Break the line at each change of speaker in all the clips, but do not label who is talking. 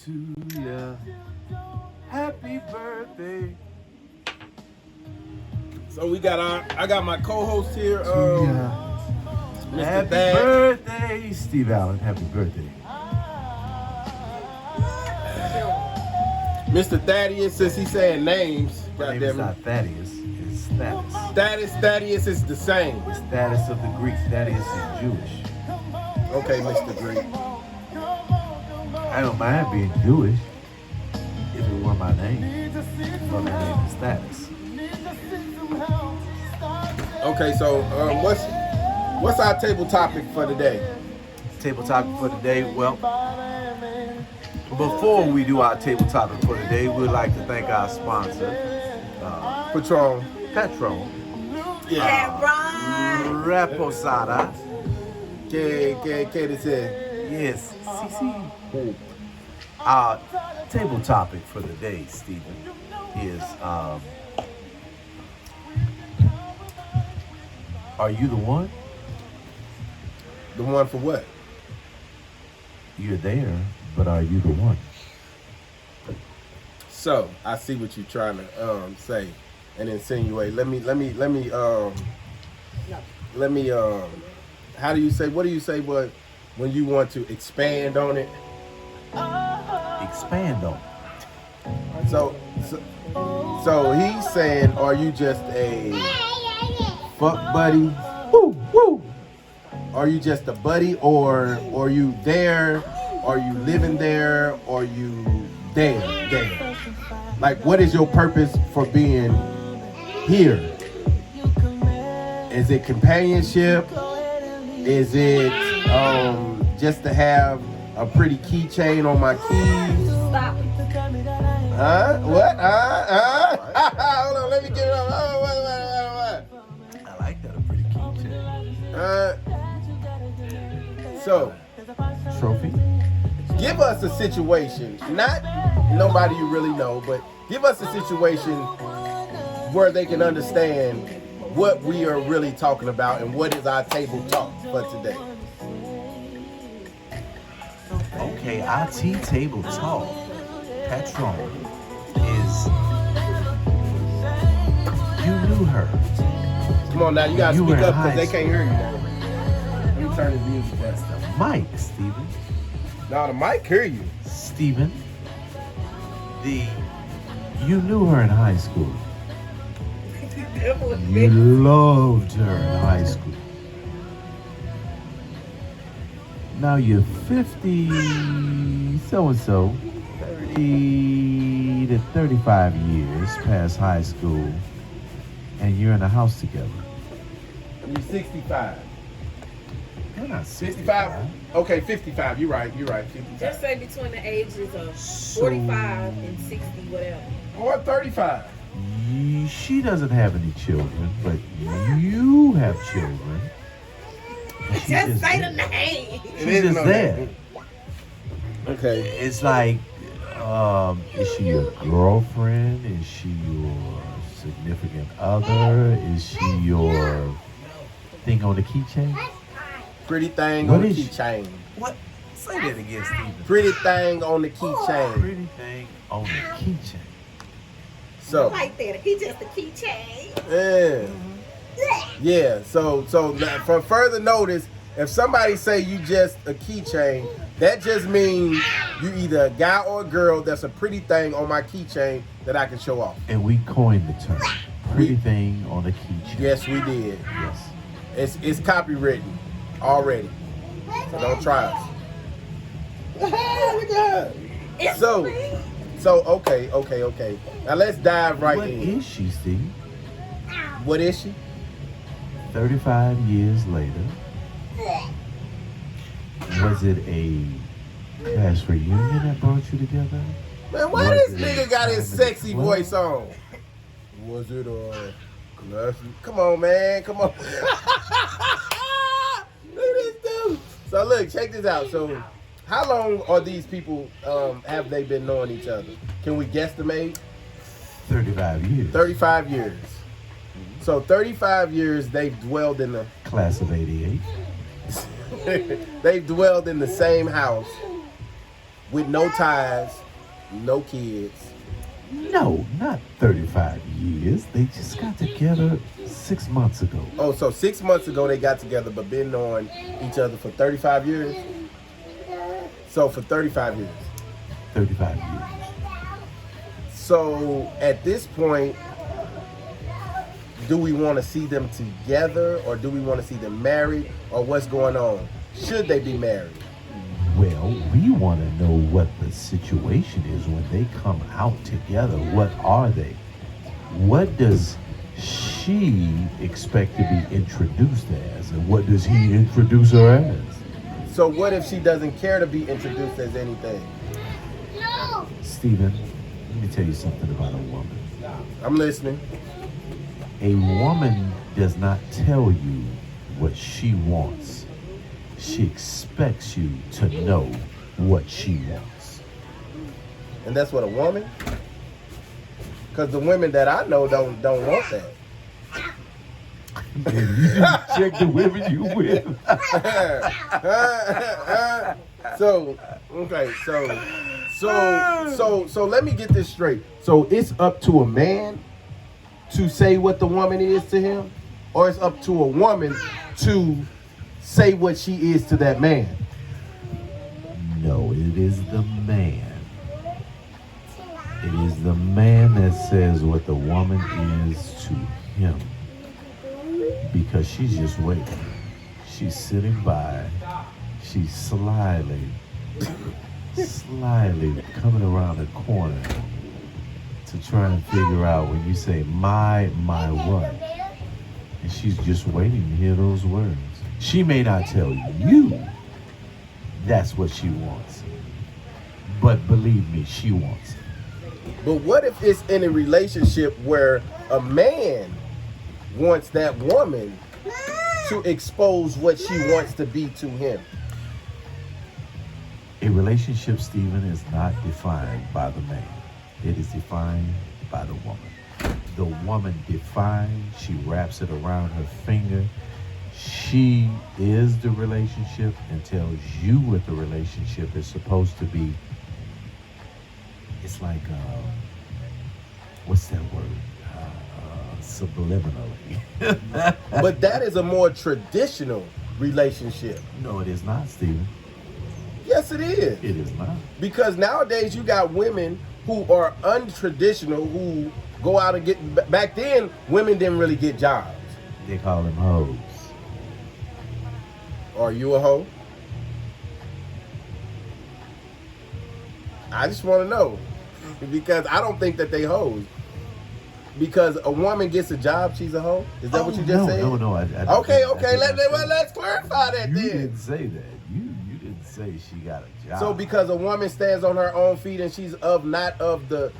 to ya. Happy birthday.
So I got my co-host here, Mr.
Happy
Thad.
birthday, Steve Allen. Happy birthday.
Mr. Thaddeus, since he's saying names.
My name is not Thaddeus, it's Thaddeus.
Thaddeus is the same.
It's Thaddeus of the Greeks. Thaddeus is Jewish.
Okay, Mr. Greek.
I don't mind being Jewish if it were my name. So my name is Thaddeus.
Okay, so what's our table topic for today?
Table topic for today. Well, before we do our table topic for today, we'd like to thank our sponsor,
Patron.
Yeah. Reposada.
¿Qué dice?
Yes. CC. Our table topic for the day, Stephen, is are you the one?
The one for what?
You're there, but are you the one?
So I see what you're trying to say and insinuate. Let me how do you say, what do you say when you want to expand on it?
Expand on it.
So he's saying, are you just a fuck buddy? Woo, woo. Are you just a buddy, or are you there? Are you living there? Or you there? Like, what is your purpose for being here? Is it companionship? Is it just to have a pretty keychain on my keys?
Stop it.
Huh? What? Hold on, let me get it up. Oh, what?
I like that, a pretty keychain.
So,
Trophy.
give us a situation, not nobody you really know, but give us a situation where they can understand what we are really talking about and what is our table talk for today.
Okay, our tea table talk, Patron, is you knew her.
Come on now, you gotta
You
speak
were in
up
high
because they can't hear you now. Let me turn this music down.
The mic, Stephen.
Now the mic hear you.
Stephen, you knew her in high school. You loved her in high school. Now you're 50, so-and-so, 30 to 35 years past high school, and you're in a house together.
You're 65.
You're not
65? Okay, 55. You're right. 55.
Just say between the ages of 45 and 60, whatever.
Or 35.
She doesn't have any children, but you have children.
Just say the name.
She's just there.
Okay.
It's like, is she your girlfriend? Is she your significant other? Is she your thing on the keychain?
Pretty thing
What
on the
is she?
keychain.
What? Say that again, Stephen.
Pretty thing on the keychain.
Pretty thing on the keychain.
So,
Like that. He just a keychain.
yeah. Yeah, so for further notice, if somebody say you just a keychain, that just means you either a guy or a girl that's a pretty thing on my keychain that I can show off.
And we coined the term. Pretty thing on the keychain.
Yes, we did.
Yes.
It's copywritten already. So don't try us. Look at her.
It's
So okay. Now let's dive right
What
in.
is she, Steve?
What is she?
35 years later. Was it a class reunion that brought you together?
Man, why
Was
this
it
nigga got his
time in the
sexy
club?
voice on? Was it class? Come on, man. Come on. Look at this dude. So look, check this out. So how long are these people, have they been knowing each other? Can we guesstimate?
35 years.
35 years. So 35 years they've dwelled in the
Class of 88.
they've dwelled in the same house with no ties, no kids.
No, not 35 years. They just got together 6 months ago.
Oh, so 6 months ago they got together, but been knowing each other for 35 years? So for 35 years.
35 years.
So at this point, do we want to see them together or do we want to see them married or what's going on? Should they be married?
Well, we want to know what the situation is when they come out together. What are they? What does she expect to be introduced as? And what does he introduce her as?
So what if she doesn't care to be introduced as anything?
Stephen, let me tell you something about a woman.
I'm listening.
A woman does not tell you what she wants. She expects you to know what she wants.
And that's what a woman? Because the women that I know don't want that.
Baby, you need to check the women you with.
So let me get this straight. So it's up to a man to say what the woman is to him, or it's up to a woman to say what she is to that man?
No, it is the man. It is the man that says what the woman is to him. Because she's just waiting. She's sitting by. She's slyly coming around the corner to try and figure out when you say my what. And she's just waiting to hear those words. She may not tell you that's what she wants. But believe me, she wants it.
But what if it's in a relationship where a man wants that woman to expose what she wants to be to him?
A relationship, Stephen, is not defined by the man. It is defined by the woman. The woman defines, she wraps it around her finger. She is the relationship and tells you what the relationship is supposed to be. It's like, what's that word? Subliminally.
But that is a more traditional relationship.
No, it is not, Stephen.
Yes, it is.
It is not.
Because nowadays you got women who are untraditional, who go out and get. Back then, women didn't really get jobs.
They call them hoes.
Are you a hoe? I just want to know. Because I don't think that they hoes. Because a woman gets a job, she's a hoe? Is that what you just said?
No.
Okay. Let's clarify that
you
then.
You didn't say that. You didn't say she got a job.
So because a woman stands on her own feet and she's not of the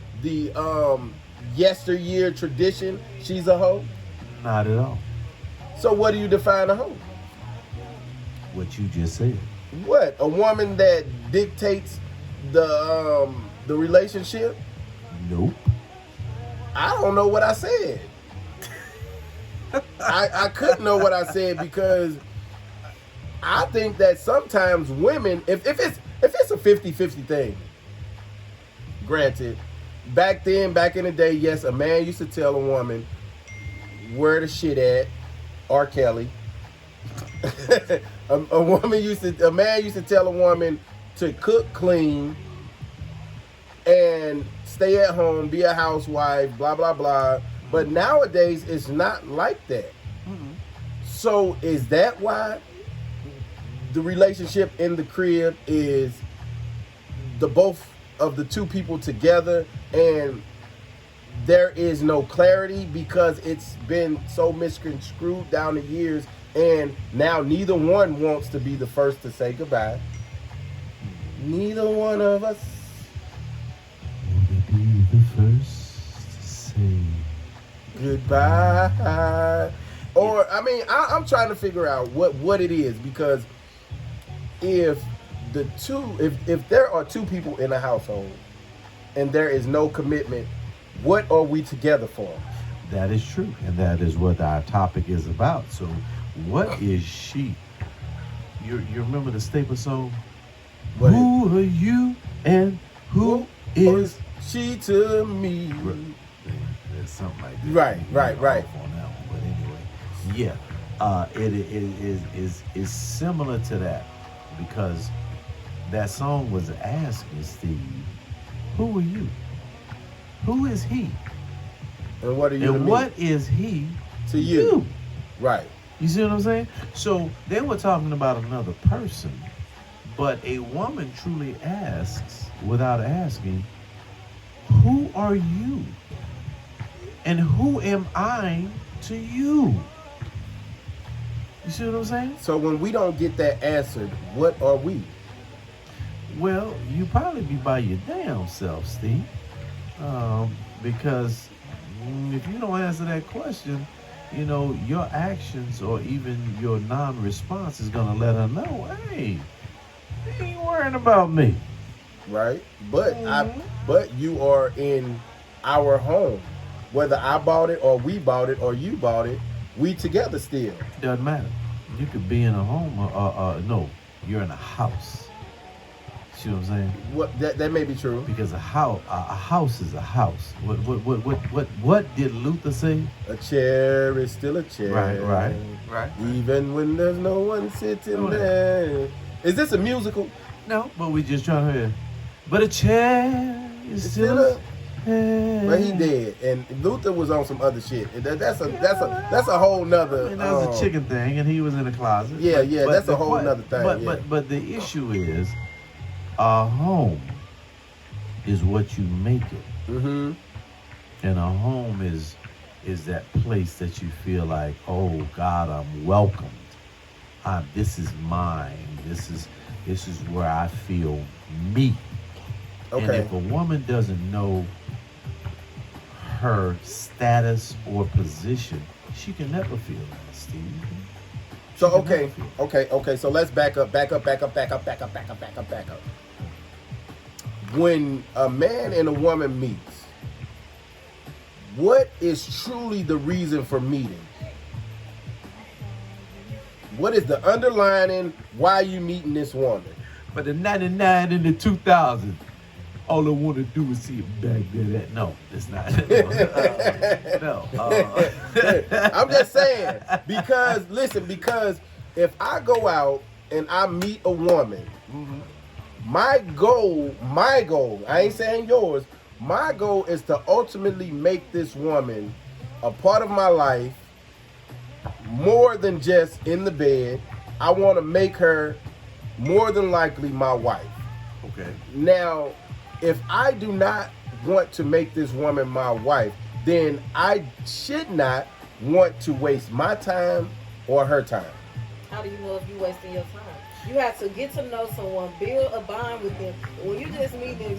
yesteryear tradition, she's a hoe?
Not at all.
So what do you define a hoe?
What you just said.
What? A woman that dictates the relationship?
Nope.
I don't know what I said. I couldn't know what I said because I think that sometimes women, if it's a 50-50 thing, granted, back in the day, yes, a man used to tell a woman where the shit at, R. Kelly. a man used to tell a woman to cook, clean, and stay at home, be a housewife, blah, blah, blah. But nowadays, it's not like that. Mm-hmm. So is that why the relationship in the crib is the both of the two people together and there is no clarity because it's been so misconstrued down the years and now neither one wants to be the first to say goodbye. Neither one of us
be the first to say
goodbye. Or I'm trying to figure out what it is because if there are two people in a household and there is no commitment, what are we together for?
That is true, and that is what our topic is about. So, what is she? You remember the Staple song? Who are you And who is
she to me?
There's something like that.
Right.
On that one, but anyway, yeah, it is similar to that because that song was asking Steve, "Who are you? Who is he?
And what are you?
And what is he
to you?" Right.
You see what I'm saying? So they were talking about another person, but a woman truly asks without asking, "Who are you? And who am I to you?" You see what I'm saying?
So when we don't get that answered, what are we?
Well, you probably be by your damn self, Steve. Because if you don't answer that question, you know, your actions or even your non-response is going to let her know, hey, they ain't worrying about me.
Right. But you are in our home. Whether I bought it or we bought it or you bought it, we together still.
Doesn't matter. You could be in a home no, you're in a house. See what I'm saying?
What that may be true.
Because a house is a house. What did Luther say?
A chair is still a chair.
Right.
Even when there's no one sitting there. Is this a musical?
No, but we just trying to hear. But a chair is still a chair.
But he did, and Luther was on some other shit. That's a whole nother.
And that was a chicken thing, and he was in the closet.
Yeah, that's a whole nother thing.
But the issue is, a home is what you make it.
Mm-hmm.
And a home is that place that you feel like, oh God, I'm welcomed. This is mine. This is where I feel me.
Okay.
And if a woman doesn't know her status or position, she can never feel that, Steve.
So okay. So let's back up. When a man and a woman meets, what is truly the reason for meeting? What is the underlining why you meeting this woman?
But the 99 and the 2000, all I want to do is see it back there. No, it's not. No.
I'm just saying, because if I go out and I meet a woman, my goal, I ain't saying yours, my goal is to ultimately make this woman a part of my life more than just in the bed. I want to make her more than likely my wife.
Okay.
Now, if I do not want to make this woman my wife, then I should not want to waste my time or her time.
How do you know if you're wasting your time? You have to get to know someone, build a bond with them. When you just meet them,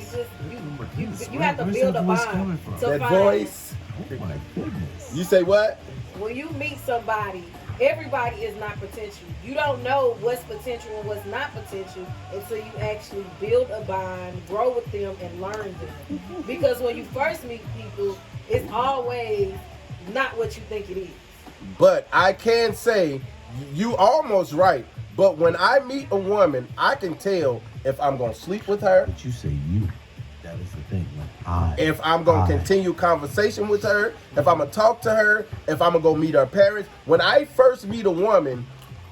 you have to build a bond.
That voice.
Oh my goodness.
You say what?
When you meet somebody, everybody is not potential. You don't know what's potential and what's not potential until you actually build a bond, grow with them, and learn them. Because when you first meet people, it's always not what you think it is.
But I can say, you almost right. But when I meet a woman, I can tell if I'm going to sleep with her.
But you say you. That is the thing.
If I'm going to continue conversation with her, if I'm going to talk to her, if I'm going to go meet her parents. When I first meet a woman,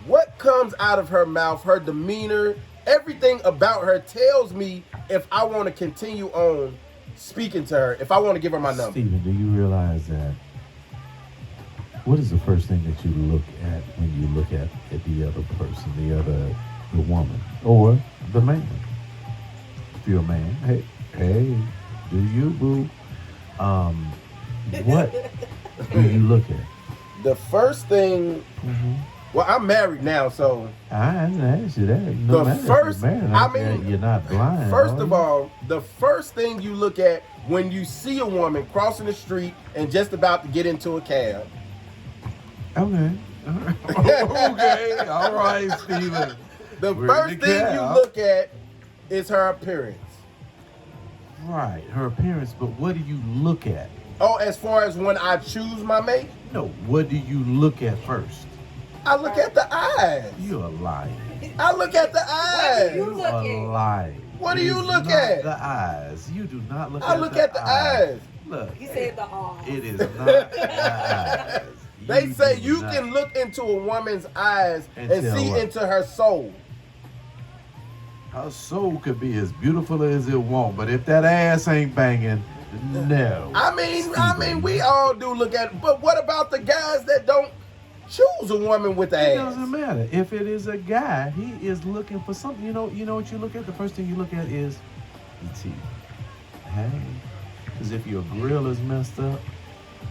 what comes out of her mouth, her demeanor, everything about her tells me if I want to continue on speaking to her, if I want to give her my number.
Stephen, do you realize that? What is the first thing that you look at when you look at the other person, the woman, or the man? If you're a man, hey, do you, boo? What do you look at?
The first thing, well, I'm married now, so.
I didn't ask you that. No
the first,
married, you're not blind.
First of all, the first thing you look at when you see a woman crossing the street and just about to get into a cab.
Okay. Okay. All right, Steven.
The first thing you look at is her appearance.
Right, her appearance, but what do you look at?
Oh, as far as when I choose my mate?
No, what do you look at first?
I look at the eyes.
You're lying.
I look at the eyes.
What do you look
You're lying.
What do
It
you
is
look
not
at?
The eyes. You do not look
I
at
look
the
at the eyes.
Look.
He said the eyes.
It is not the eyes.
They say
do
you
not-
can look into a woman's eyes
And
and
tell
see
what?
into her soul.
Her soul could be as beautiful as it want, but if that ass ain't banging, no.
I mean,
Steven.
we all do look at it. But what about the guys that don't choose a woman with the
It
ass?
doesn't matter. If it is a guy, he is looking for something. You know what you look at? The first thing you look at is the teeth. Hey, because if your grill is messed up,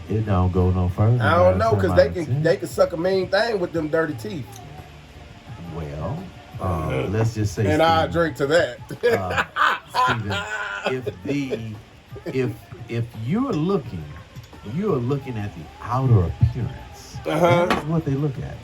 it don't go no further.
I don't know, because they
Somebody
can
said.
suck a mean thing with them dirty teeth.
Well, let's just say.
And I
Steven,
drink to that.
Steven, if you're looking at the outer appearance. That's what they look at.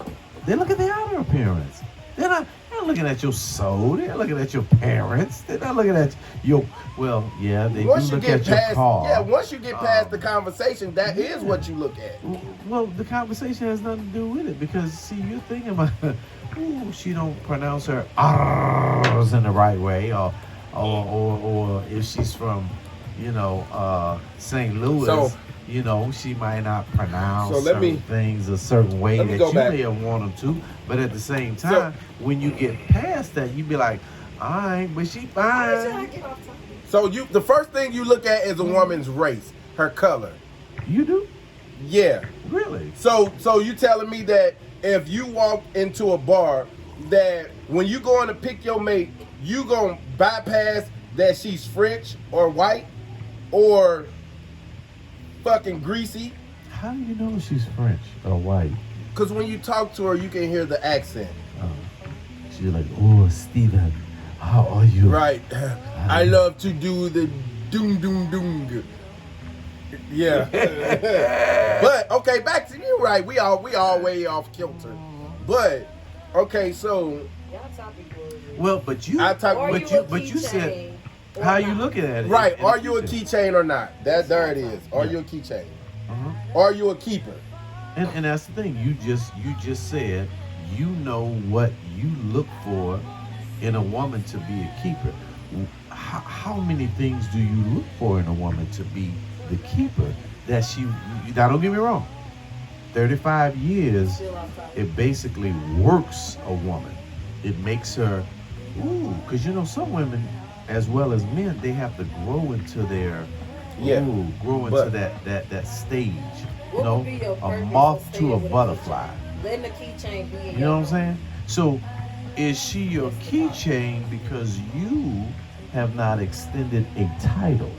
They look at the outer appearance. They're not looking at your soul. They're not looking at your parents. They're not looking at your. Well, yeah, they
Once
do
you
look
get
at your
past,
car.
yeah, once you get past the conversation, that is what you look at.
Well, the conversation has nothing to do with it because see, you're thinking about, ooh, she don't pronounce her R's in the right way, or if she's from, St. Louis,
So-
she might not pronounce
So let
certain
me-
things a certain way
let me
that
go
you
back.
may have wanted to, but at the same time, when you get past that, you be like, all right, but she
Why did I
fine.
get off topic?
So the first thing you look at is a woman's race, her color.
You do?
Yeah.
Really?
So you telling me that if you walk into a bar, that when you going to pick your mate, you gonna bypass that she's French or white or fucking greasy?
How do you know she's French or white?
Because when you talk to her, you can hear the accent.
She's like, oh, Steven, how are you?
Right. I love to do the doom doom doom. Yeah. But okay, back to you. Right. We all way off kilter. But okay, so
Y'all topic was.
Well, but you,
I talk-
Are
but
you a
you said
keychain or
how you
not?
looking at it.
right,
in
are
the
you a
future.
keychain or not? There it is. Are you a keychain?
Uh-huh.
Are you a keeper?
And that's the thing. You just said you know what you look for in a woman to be a keeper. How many things do you look for in a woman to be the keeper? That she. Now, don't get me wrong. 35 years,
Still off topic.
it basically works a woman. It makes her, because some women, as well as men, they have to grow into their, grow into
but-
that stage.
What would be your
A
purpose
moth
of
to
staying
a
with
butterfly.
keychain? Letting the keychain be in
You
your
know what I'm
life.
saying? So, is she your keychain because you have not extended a title?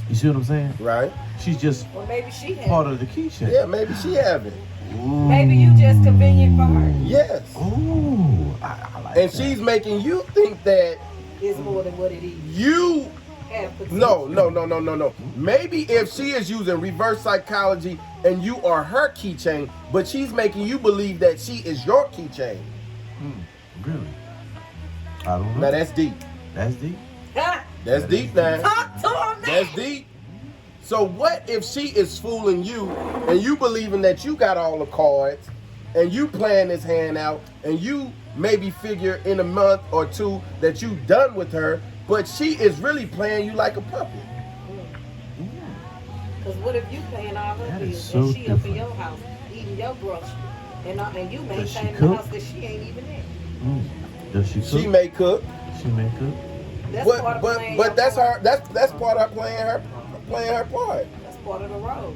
You see what I'm saying?
Right?
She's just
Or maybe she has.
part of the keychain.
Yeah, maybe she have it.
Maybe you just convenient for her.
Yes.
Ooh, I like
And
that.
she's making you think that
It's more than what it is.
you
Have potential.
No. Maybe if she is using reverse psychology and you are her keychain, but she's making you believe that she is your keychain.
Really? I don't know.
Now that's deep.
That's deep.
Ha!
That's deep now.
Talk to him, man.
That's deep. So what if she is fooling you and you believing that you got all the cards and you playing this hand out and you maybe figure in a month or two that you done with her, but she is really playing you like a puppet.
Because what if you paying all her
That is
bills
so
and she up in
different.
your house eating your groceries and you
Does she
maintaining the
cook?
house that she ain't even in?
Does she cook?
She may cook,
She may cook.
That's part of
but
playing your
that's
part.
her. That's part of her playing her part.
That's part of the road.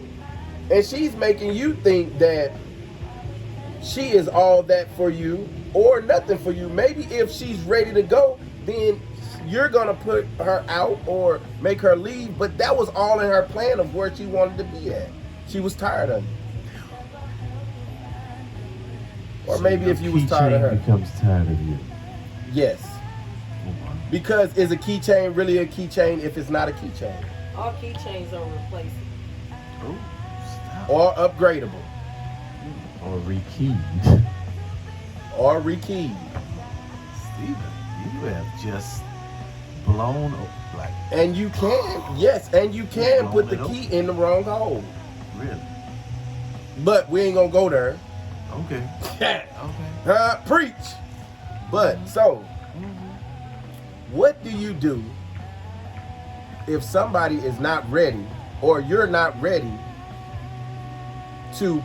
And she's making you think that she is all that for you or nothing for you. Maybe if she's ready to go, then you're gonna put her out or make her leave. But that was all in her plan of where she wanted to be at. She was tired of you. Or
So
maybe
your
if you was tired of
keychain
her.
becomes tired of you.
Yes. Because is a keychain really a keychain if it's not a keychain?
All keychains are replaceable.
Oh, stop.
Or upgradable.
Or rekeyed.
Or rekeyed.
Steven, you have just blown like
And you can, yes, and you can put the key in the wrong hole.
really.
But we ain't gonna go there.
Okay. Okay.
Preach. But so, What do you do if somebody is not ready or you're not ready to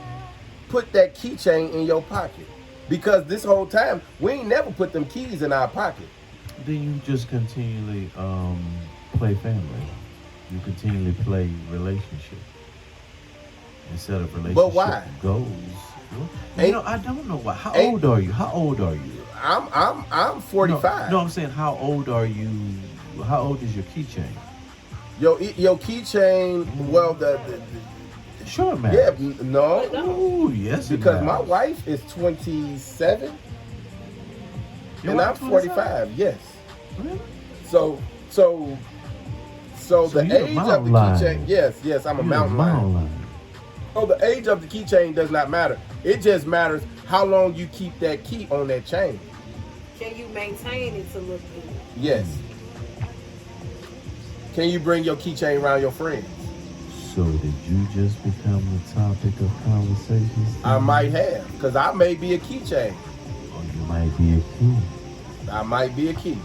put that keychain in your pocket? Because this whole time, we ain't never put them keys in our pocket.
Then you just continually play family. You continually play relationship instead of relationship
But why?
goals. You know, I don't know why. How old are you? How old are you?
I'm 45.
No, I'm saying how old are you? How old is your keychain?
Your keychain. Well, the
Sure, man.
yeah, no,
Ooh, yes. it
because my
matters.
wife is 27
Your
and
wife
I'm
27?
45. Yes.
Really?
So
So
the
you're a
age of
mountain
the
lion.
keychain. Yes, I'm a
You're
mountain lion.
lion.
Oh, the age of the keychain does not matter. It just matters how long you keep that key on that chain.
Can you maintain it to look good?
Yes. Can you bring your keychain around your friends?
So did you just become the topic of conversations?
I might have, because I may be a keychain.
Or you might be a key.
I might be a key.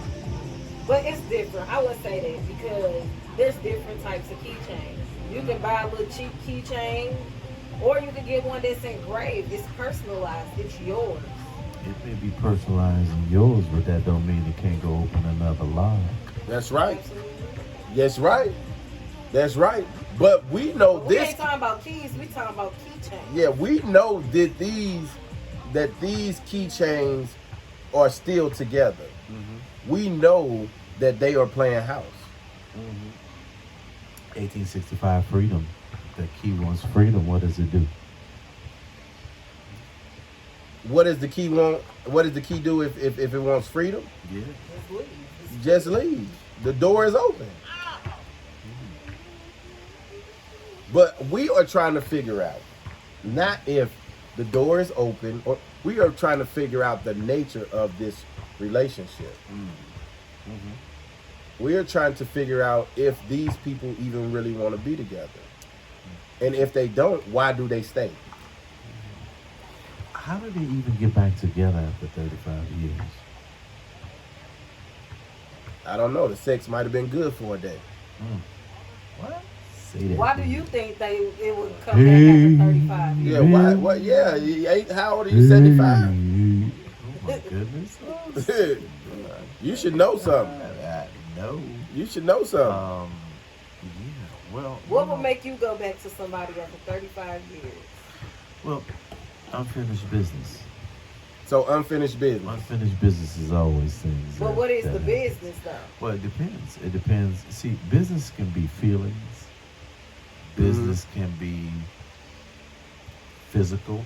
But it's different. I would say that because there's different types of keychains. You can buy a little cheap keychain, or you can get one that's engraved. It's personalized. It's yours.
It may be personalized and yours, but that don't mean it can't go open another lock.
That's right.
Absolutely.
That's right. That's right. But we know
But we
this.
ain't talking about keys. We talking about keychains.
Yeah, we know that these keychains are still together.
Mm-hmm.
We know that they are playing house.
1865 freedom. The key wants freedom. What does it do?
What does the key want? What does the key do if it wants freedom?
Yeah.
Just leave.
Just leave. The door is open. But we are trying to figure out, not if the door is open, or we are trying to figure out the nature of this relationship. We are trying to figure out if these people even really want to be together. And if they don't, why do they stay?
How did they even get back together after 35 years?
I don't know. The sex might have been good for a day.
What? Say that.
Why do you think it would come back after 35 years?
Yeah, why? What? Yeah, you ain't. How old are you? 75.
Oh my goodness.
You should know something.
No.
You should know something.
Yeah. Well.
What would make you go back to somebody after 35 years?
Well, unfinished business.
So unfinished business.
Unfinished business is always things.
But what is
that
the
happen.
business though?
Well, it depends. It depends. See, business can be feelings. Business can be physical.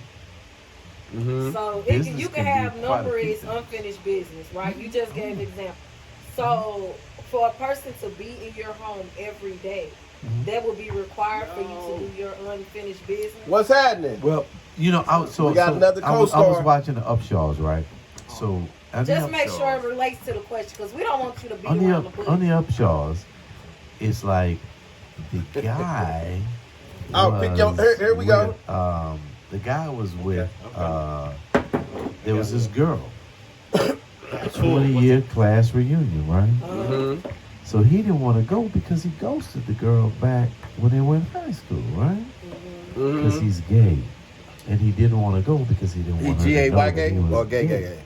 Mm-hmm.
So
Business
you
can
can
be
have
quite a few
numerous
things.
unfinished business, right? You just gave an example. So for a person to be in your home every day, that would be required for you to do your unfinished business.
What's happening?
Well, you know,
We got another
I was
co-star.
watching the Upshaws, right? So at the
Just make
Upshaws-
sure it relates to the question, because we don't want you to be
on
around the bush.
the Upshaws, it's like the guy.
Oh, pick your- here we go.
The guy was with. There was this girl. 20-year class reunion, right?
Mm-hmm.
So he didn't want to go because he ghosted the girl back when they were in high school, right? Because
Mm-hmm.
he's gay. And he didn't want to go because he didn't want her to know
G-A-Y
that
gay
he was
or gay, gay, gay?